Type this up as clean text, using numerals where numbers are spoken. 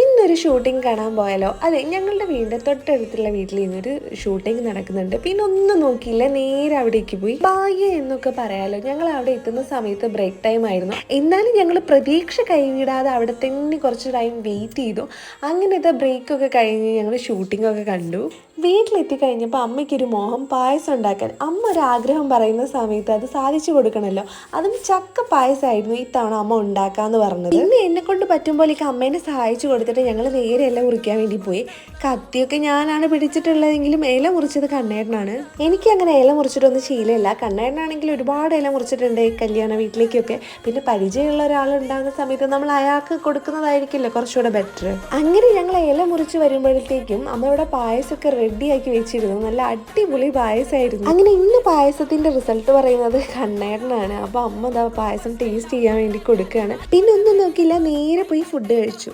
ഇന്നൊരു ഷൂട്ടിംഗ് കാണാൻ പോയാലോ? അതെ, ഞങ്ങളുടെ വീടിൻ്റെ തൊട്ടടുത്തുള്ള വീട്ടിൽ ഇന്നൊരു ഷൂട്ടിംഗ് നടക്കുന്നുണ്ട്. പിന്നെ ഒന്നും നോക്കിയില്ല, നേരെ അവിടേക്ക് പോയി. ഭാഗ്യം എന്നൊക്കെ പറയാലോ, ഞങ്ങൾ അവിടെ എത്തുന്ന സമയത്ത് ബ്രേക്ക് ടൈം ആയിരുന്നു. എന്നാലും ഞങ്ങൾ പ്രതീക്ഷ കൈവിടാതെ അവിടെ തന്നെ കുറച്ച് ടൈം വെയിറ്റ് ചെയ്തു. അങ്ങനത്തെ ബ്രേക്കൊക്കെ കഴിഞ്ഞ് ഞങ്ങൾ ഷൂട്ടിംഗ് ഒക്കെ കണ്ടു. വീട്ടിലെത്തി കഴിഞ്ഞപ്പോൾ അമ്മയ്ക്കൊരു മോഹം പായസം ഉണ്ടാക്കാൻ. അമ്മ ഒരു ആഗ്രഹം പറയുന്ന സമയത്ത് അത് സാധിച്ചു കൊടുക്കണമല്ലോ. അതും ചക്ക പായസമായിരുന്നു ഇത്തവണ അമ്മ ഉണ്ടാക്കാന്ന് പറഞ്ഞത്. പിന്നെ എന്നെ കൊണ്ട് പറ്റുമ്പോഴേക്ക് അമ്മേനെ സഹായിച്ചു കൊടുത്തിട്ട് ഞങ്ങൾ നേരെ ഇല മുറിക്കാൻ വേണ്ടി പോയി. കത്തിയൊക്കെ ഞാനാണ് പിടിച്ചിട്ടുള്ളതെങ്കിലും ഇല മുറിച്ചത് കണ്ണേട്ടനാണ്. എനിക്ക് അങ്ങനെ ഇല മുറിച്ചിട്ടൊന്നും ശീലമില്ല. കണ്ണേട്ടനാണെങ്കിൽ ഒരുപാട് ഇല മുറിച്ചിട്ടുണ്ട് കല്യാണ വീട്ടിലേക്കൊക്കെ. പിന്നെ പരിചയമുള്ള ഒരാളുണ്ടാകുന്ന സമയത്ത് നമ്മൾ അയാൾക്ക് കൊടുക്കുന്നതായിരിക്കില്ല കുറച്ചുകൂടെ ബെറ്റർ. അങ്ങനെ ഞങ്ങൾ ഇല മുറിച്ച് വരുമ്പോഴത്തേക്കും അമ്മയുടെ പായസമൊക്കെ റെഡിയാക്കി വെച്ചിരുന്നു. നല്ല അടിപൊളി പായസമായിരുന്നു. അങ്ങനെ ഇന്ന് പായസത്തിന്റെ റിസൾട്ട് പറയുന്നത് കണ്ണേട്ടനാണ്. അപ്പൊ അമ്മ പായസം ടേസ്റ്റ് ചെയ്യാൻ വേണ്ടി കൊടുക്കുകയാണ്. പിന്നെ ഒന്നും നോക്കിയില്ല, നേരെ പോയി ഫുഡ് കഴിച്ചു.